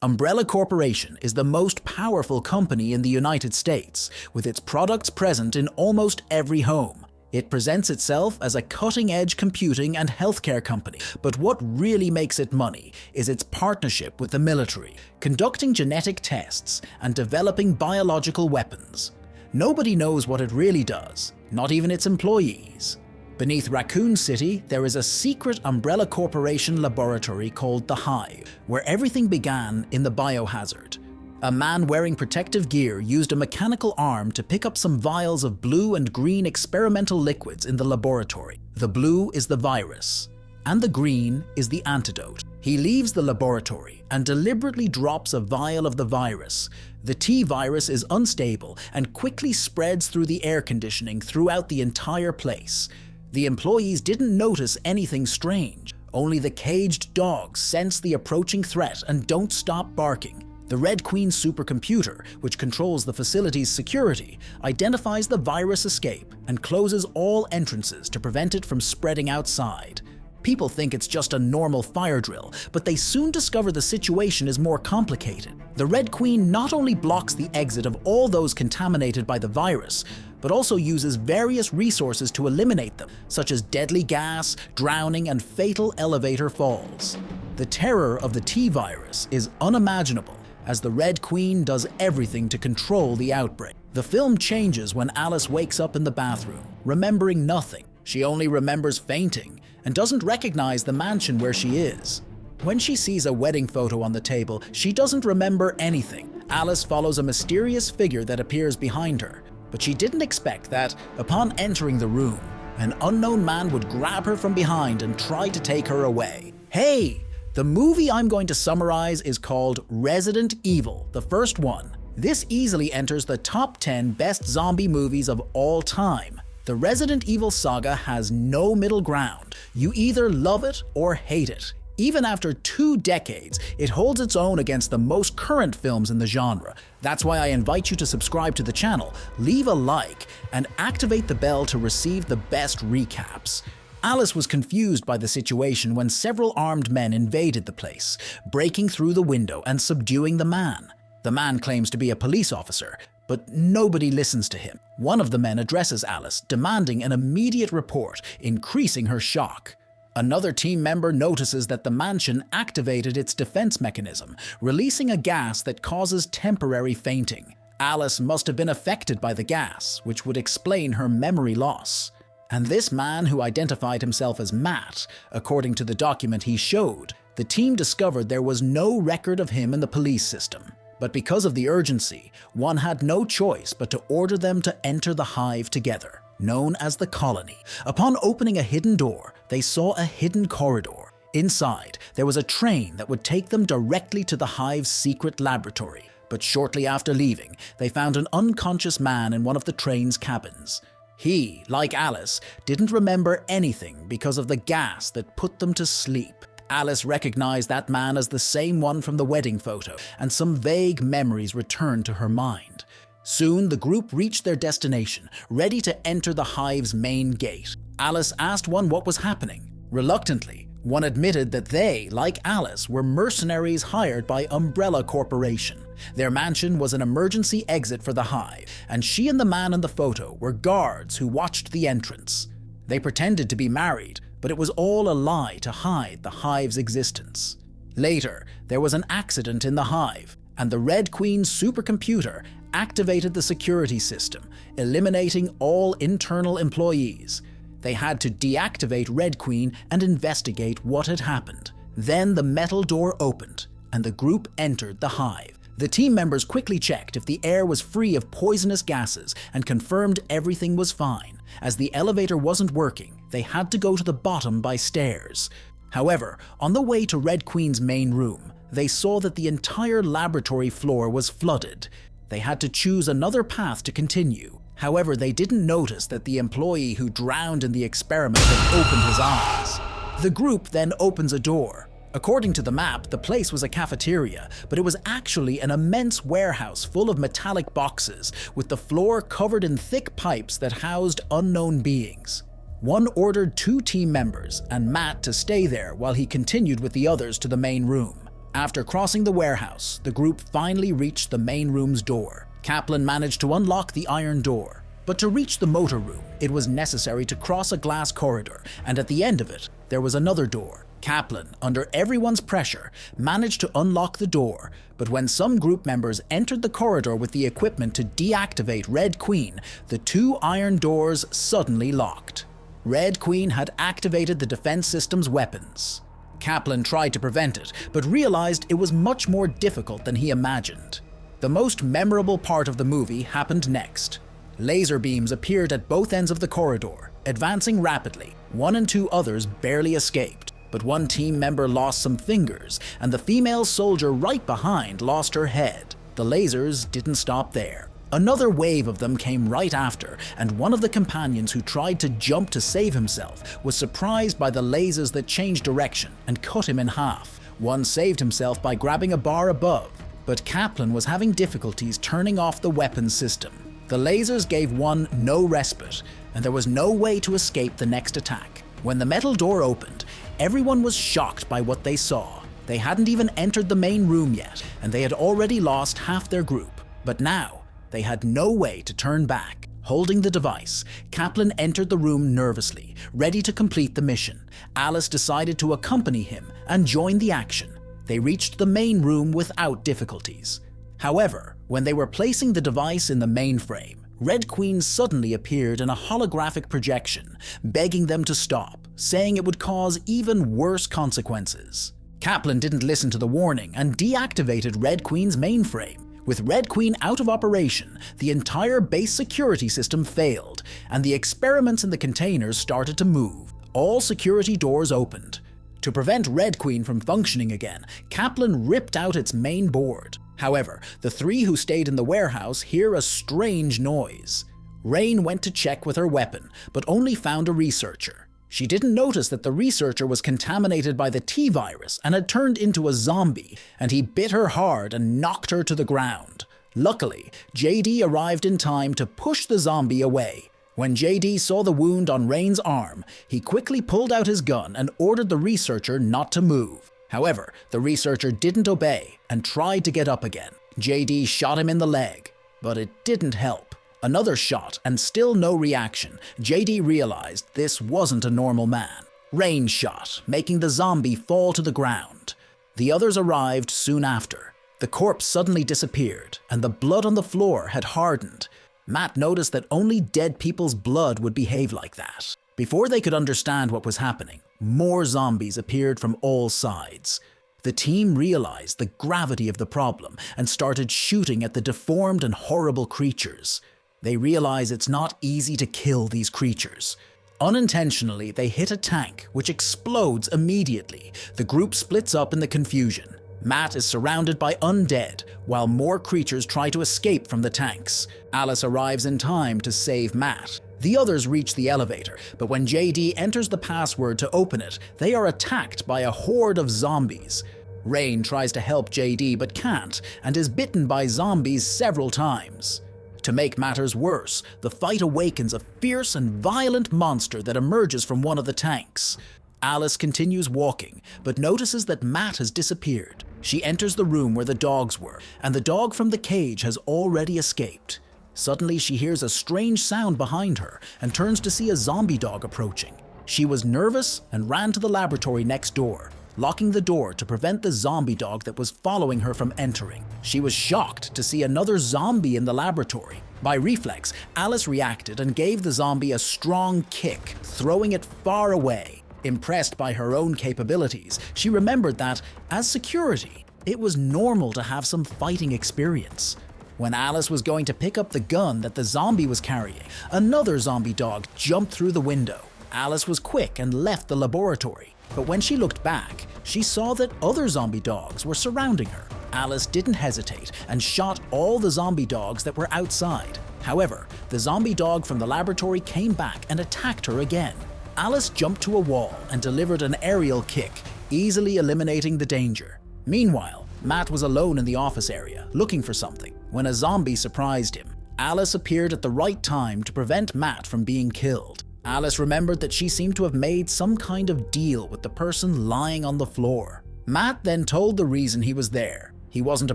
Umbrella Corporation is the most powerful company in the United States, with its products present in almost every home. It presents itself as a cutting-edge computing and healthcare company, but what really makes it money is its partnership with the military, conducting genetic tests and developing biological weapons. Nobody knows what it really does, not even its employees. Beneath Raccoon City, there is a secret Umbrella Corporation laboratory called the Hive, where everything began in the biohazard. A man wearing protective gear used a mechanical arm to pick up some vials of blue and green experimental liquids in the laboratory. The blue is the virus, and the green is the antidote. He leaves the laboratory and deliberately drops a vial of the virus. The T-virus is unstable and quickly spreads through the air conditioning throughout the entire place. The employees didn't notice anything strange. Only the caged dogs sense the approaching threat and don't stop barking. The Red Queen supercomputer, which controls the facility's security, identifies the virus escape and closes all entrances to prevent it from spreading outside. People think it's just a normal fire drill, but they soon discover the situation is more complicated. The Red Queen not only blocks the exit of all those contaminated by the virus, but also uses various resources to eliminate them, such as deadly gas, drowning, and fatal elevator falls. The terror of the T-virus is unimaginable, as the Red Queen does everything to control the outbreak. The film changes when Alice wakes up in the bathroom, remembering nothing. She only remembers fainting and doesn't recognize the mansion where she is. When she sees a wedding photo on the table, she doesn't remember anything. Alice follows a mysterious figure that appears behind her, but she didn't expect that, upon entering the room, an unknown man would grab her from behind and try to take her away. Hey! The movie I'm going to summarize is called Resident Evil, the first one. This easily enters the top 10 best zombie movies of all time. The Resident Evil saga has no middle ground. You either love it or hate it. Even after 2 decades, it holds its own against the most current films in the genre. That's why I invite you to subscribe to the channel, leave a like, and activate the bell to receive the best recaps. Alice was confused by the situation when several armed men invaded the place, breaking through the window and subduing the man. The man claims to be a police officer, but nobody listens to him. One of the men addresses Alice, demanding an immediate report, increasing her shock. Another team member notices that the mansion activated its defense mechanism, releasing a gas that causes temporary fainting. Alice must have been affected by the gas, which would explain her memory loss. And this man, who identified himself as Matt, according to the document he showed, the team discovered there was no record of him in the police system. But because of the urgency, one had no choice but to order them to enter the Hive together, known as the Colony. Upon opening a hidden door, they saw a hidden corridor. Inside, there was a train that would take them directly to the Hive's secret laboratory. But shortly after leaving, they found an unconscious man in one of the train's cabins. He, like Alice, didn't remember anything because of the gas that put them to sleep. Alice recognized that man as the same one from the wedding photo, and some vague memories returned to her mind. Soon, the group reached their destination, ready to enter the Hive's main gate. Alice asked one what was happening. Reluctantly, one admitted that they, like Alice, were mercenaries hired by Umbrella Corporation. Their mansion was an emergency exit for the Hive, and she and the man in the photo were guards who watched the entrance. They pretended to be married, but it was all a lie to hide the Hive's existence. Later, there was an accident in the Hive, and the Red Queen supercomputer activated the security system, eliminating all internal employees. They had to deactivate Red Queen and investigate what had happened. Then the metal door opened, and the group entered the Hive. The team members quickly checked if the air was free of poisonous gases and confirmed everything was fine. As the elevator wasn't working, they had to go to the bottom by stairs. However, on the way to Red Queen's main room, they saw that the entire laboratory floor was flooded. They had to choose another path to continue. However, they didn't notice that the employee who drowned in the experiment had opened his eyes. The group then opens a door. According to the map, the place was a cafeteria, but it was actually an immense warehouse full of metallic boxes, with the floor covered in thick pipes that housed unknown beings. One ordered 2 team members and Matt to stay there while he continued with the others to the main room. After crossing the warehouse, the group finally reached the main room's door. Kaplan managed to unlock the iron door. But to reach the motor room, it was necessary to cross a glass corridor, and at the end of it, there was another door. Kaplan, under everyone's pressure, managed to unlock the door, but when some group members entered the corridor with the equipment to deactivate Red Queen, the two iron doors suddenly locked. Red Queen had activated the defense system's weapons. Kaplan tried to prevent it, but realized it was much more difficult than he imagined. The most memorable part of the movie happened next. Laser beams appeared at both ends of the corridor, advancing rapidly. One and two others barely escaped, but one team member lost some fingers, and the female soldier right behind lost her head. The lasers didn't stop there. Another wave of them came right after, and one of the companions who tried to jump to save himself was surprised by the lasers that changed direction and cut him in half. One saved himself by grabbing a bar above, but Kaplan was having difficulties turning off the weapons system. The lasers gave one no respite, and there was no way to escape the next attack. When the metal door opened, everyone was shocked by what they saw. They hadn't even entered the main room yet, and they had already lost half their group. But now, they had no way to turn back. Holding the device, Kaplan entered the room nervously, ready to complete the mission. Alice decided to accompany him and join the action. They reached the main room without difficulties. However, when they were placing the device in the mainframe, Red Queen suddenly appeared in a holographic projection, begging them to stop, saying it would cause even worse consequences. Kaplan didn't listen to the warning and deactivated Red Queen's mainframe. With Red Queen out of operation, the entire base security system failed, and the experiments in the containers started to move. All security doors opened. To prevent Red Queen from functioning again, Kaplan ripped out its main board. However, the three who stayed in the warehouse hear a strange noise. Rain went to check with her weapon, but only found a researcher. She didn't notice that the researcher was contaminated by the T-virus and had turned into a zombie, and he bit her hard and knocked her to the ground. Luckily, JD arrived in time to push the zombie away. When JD saw the wound on Rain's arm, he quickly pulled out his gun and ordered the researcher not to move. However, the researcher didn't obey and tried to get up again. JD shot him in the leg, but it didn't help. Another shot and still no reaction. JD realized this wasn't a normal man. Rain shot, making the zombie fall to the ground. The others arrived soon after. The corpse suddenly disappeared, and the blood on the floor had hardened. Matt noticed that only dead people's blood would behave like that. Before they could understand what was happening, more zombies appeared from all sides. The team realized the gravity of the problem and started shooting at the deformed and horrible creatures. They realize it's not easy to kill these creatures. Unintentionally, they hit a tank, which explodes immediately. The group splits up in the confusion. Matt is surrounded by undead, while more creatures try to escape from the tanks. Alice arrives in time to save Matt. The others reach the elevator, but when JD enters the password to open it, they are attacked by a horde of zombies. Rain tries to help JD but can't, and is bitten by zombies several times. To make matters worse, the fight awakens a fierce and violent monster that emerges from one of the tanks. Alice continues walking, but notices that Matt has disappeared. She enters the room where the dogs were, and the dog from the cage has already escaped. Suddenly, she hears a strange sound behind her and turns to see a zombie dog approaching. She was nervous and ran to the laboratory next door, locking the door to prevent the zombie dog that was following her from entering. She was shocked to see another zombie in the laboratory. By reflex, Alice reacted and gave the zombie a strong kick, throwing it far away. Impressed by her own capabilities, she remembered that, as security, it was normal to have some fighting experience. When Alice was going to pick up the gun that the zombie was carrying, another zombie dog jumped through the window. Alice was quick and left the laboratory, but when she looked back, she saw that other zombie dogs were surrounding her. Alice didn't hesitate and shot all the zombie dogs that were outside. However, the zombie dog from the laboratory came back and attacked her again. Alice jumped to a wall and delivered an aerial kick, easily eliminating the danger. Meanwhile, Matt was alone in the office area, looking for something, when a zombie surprised him. Alice appeared at the right time to prevent Matt from being killed. Alice remembered that she seemed to have made some kind of deal with the person lying on the floor. Matt then told the reason he was there. He wasn't a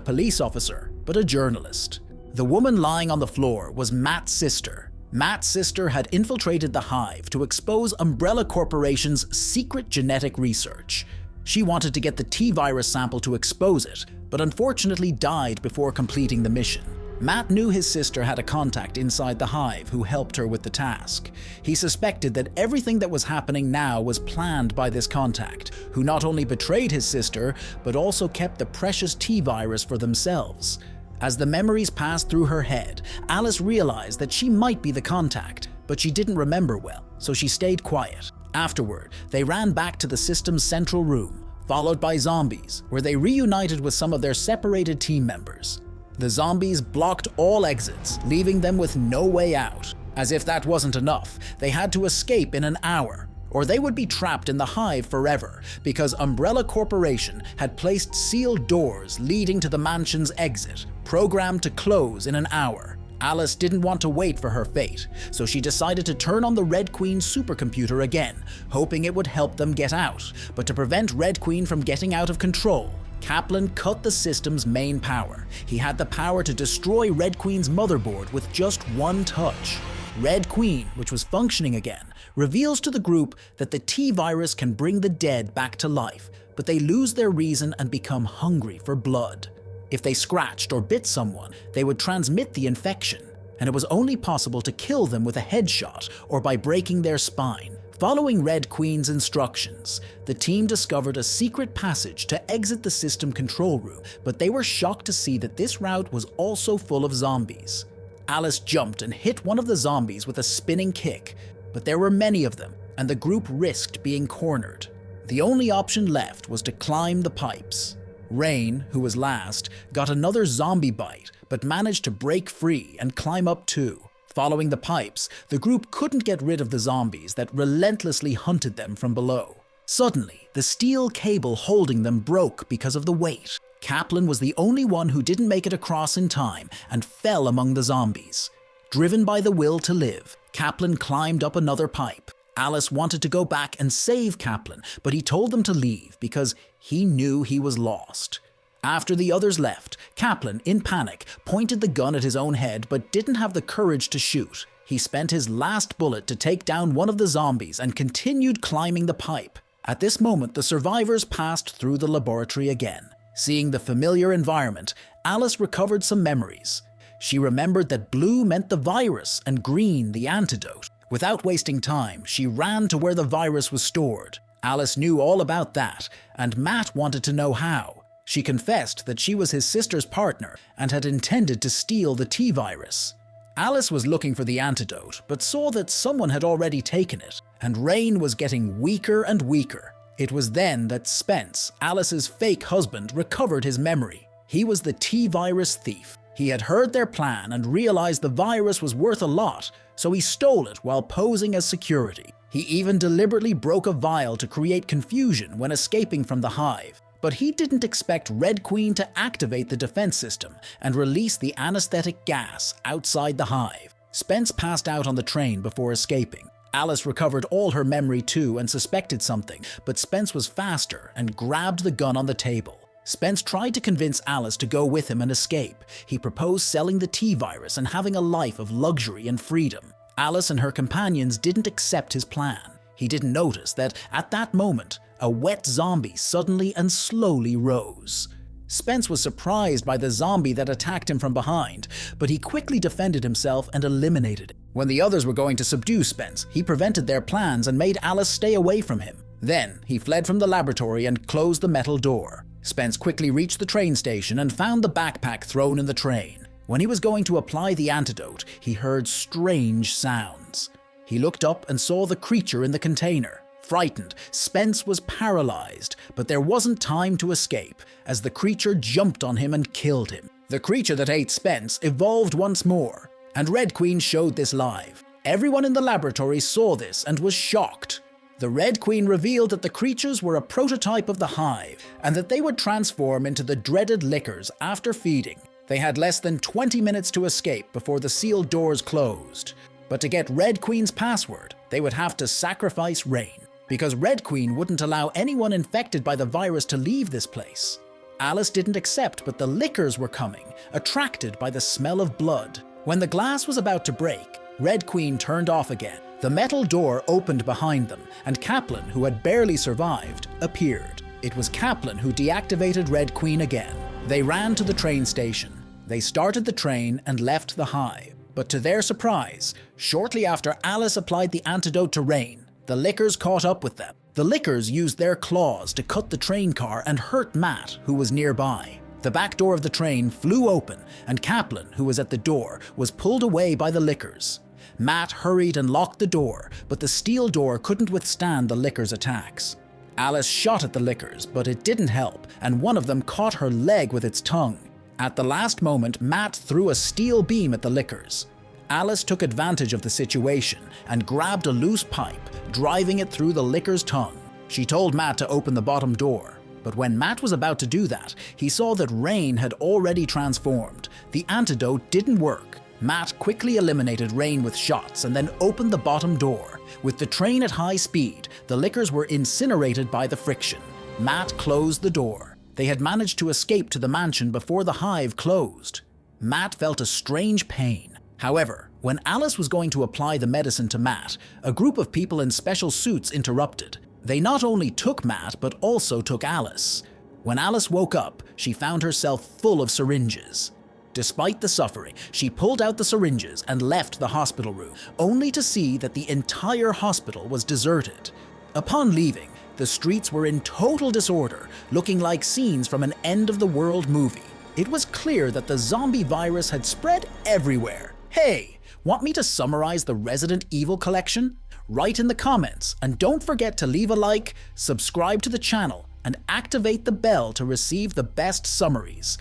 police officer, but a journalist. The woman lying on the floor was Matt's sister. Matt's sister had infiltrated the hive to expose Umbrella Corporation's secret genetic research. She wanted to get the T-virus sample to expose it, but unfortunately died before completing the mission. Matt knew his sister had a contact inside the hive who helped her with the task. He suspected that everything that was happening now was planned by this contact, who not only betrayed his sister, but also kept the precious T-virus for themselves. As the memories passed through her head, Alice realized that she might be the contact, but she didn't remember well, so she stayed quiet. Afterward, they ran back to the system's central room, followed by zombies, where they reunited with some of their separated team members. The zombies blocked all exits, leaving them with no way out. As if that wasn't enough, they had to escape in an hour, or they would be trapped in the hive forever, because Umbrella Corporation had placed sealed doors leading to the mansion's exit, programmed to close in an hour. Alice didn't want to wait for her fate, so she decided to turn on the Red Queen's supercomputer again, hoping it would help them get out. But to prevent Red Queen from getting out of control, Kaplan cut the system's main power. He had the power to destroy Red Queen's motherboard with just one touch. Red Queen, which was functioning again, reveals to the group that the T-virus can bring the dead back to life, but they lose their reason and become hungry for blood. If they scratched or bit someone, they would transmit the infection, and it was only possible to kill them with a headshot or by breaking their spine. Following Red Queen's instructions, the team discovered a secret passage to exit the system control room, but they were shocked to see that this route was also full of zombies. Alice jumped and hit one of the zombies with a spinning kick, but there were many of them, and the group risked being cornered. The only option left was to climb the pipes. Rain, who was last, got another zombie bite, but managed to break free and climb up too. Following the pipes, the group couldn't get rid of the zombies that relentlessly hunted them from below. Suddenly, the steel cable holding them broke because of the weight. Kaplan was the only one who didn't make it across in time and fell among the zombies. Driven by the will to live, Kaplan climbed up another pipe. Alice wanted to go back and save Kaplan, but he told them to leave because he knew he was lost. After the others left, Kaplan, in panic, pointed the gun at his own head but didn't have the courage to shoot. He spent his last bullet to take down one of the zombies and continued climbing the pipe. At this moment, the survivors passed through the laboratory again. Seeing the familiar environment, Alice recovered some memories. She remembered that blue meant the virus and green the antidote. Without wasting time, she ran to where the virus was stored. Alice knew all about that, and Matt wanted to know how. She confessed that she was his sister's partner and had intended to steal the T-virus. Alice was looking for the antidote, but saw that someone had already taken it, and Rain was getting weaker and weaker. It was then that Spence, Alice's fake husband, recovered his memory. He was the T-virus thief. He had heard their plan and realized the virus was worth a lot, so he stole it while posing as security. He even deliberately broke a vial to create confusion when escaping from the hive. But he didn't expect Red Queen to activate the defense system and release the anesthetic gas outside the hive. Spence passed out on the train before escaping. Alice recovered all her memory too and suspected something, but Spence was faster and grabbed the gun on the table. Spence tried to convince Alice to go with him and escape. He proposed selling the T-virus and having a life of luxury and freedom. Alice and her companions didn't accept his plan. He didn't notice that, at that moment, a wet zombie suddenly and slowly rose. Spence was surprised by the zombie that attacked him from behind, but he quickly defended himself and eliminated it. When the others were going to subdue Spence, he prevented their plans and made Alice stay away from him. Then, he fled from the laboratory and closed the metal door. Spence quickly reached the train station and found the backpack thrown in the train. When he was going to apply the antidote, he heard strange sounds. He looked up and saw the creature in the container. Frightened, Spence was paralyzed, but there wasn't time to escape, as the creature jumped on him and killed him. The creature that ate Spence evolved once more, and Red Queen showed this live. Everyone in the laboratory saw this and was shocked. The Red Queen revealed that the creatures were a prototype of the hive, and that they would transform into the dreaded lickers after feeding. They had less than 20 minutes to escape before the sealed doors closed. But to get Red Queen's password, they would have to sacrifice Rain. because Red Queen wouldn't allow anyone infected by the virus to leave this place. Alice didn't accept, but the lickers were coming, attracted by the smell of blood. When the glass was about to break, Red Queen turned off again. The metal door opened behind them, and Kaplan, who had barely survived, appeared. It was Kaplan who deactivated Red Queen again. They ran to the train station. They started the train and left the hive. But to their surprise, shortly after Alice applied the antidote to Rain, the lickers caught up with them. The lickers used their claws to cut the train car and hurt Matt, who was nearby. The back door of the train flew open, and Kaplan, who was at the door, was pulled away by the lickers. Matt hurried and locked the door, but the steel door couldn't withstand the lickers' attacks. Alice shot at the lickers, but it didn't help, and one of them caught her leg with its tongue. At the last moment, Matt threw a steel beam at the lickers. Alice took advantage of the situation and grabbed a loose pipe, driving it through the licker's tongue. She told Matt to open the bottom door, but when Matt was about to do that, he saw that Rain had already transformed. The antidote didn't work. Matt quickly eliminated Rain with shots and then opened the bottom door. With the train at high speed, the lickers were incinerated by the friction. Matt closed the door. They had managed to escape to the mansion before the hive closed. Matt felt a strange pain. However, when Alice was going to apply the medicine to Matt, a group of people in special suits interrupted. They not only took Matt, but also took Alice. When Alice woke up, she found herself full of syringes. Despite the suffering, she pulled out the syringes and left the hospital room, only to see that the entire hospital was deserted. Upon leaving, the streets were in total disorder, looking like scenes from an end-of-the-world movie. It was clear that the zombie virus had spread everywhere. Hey, want me to summarize the Resident Evil collection? Write in the comments, and don't forget to leave a like, subscribe to the channel, and activate the bell to receive the best summaries.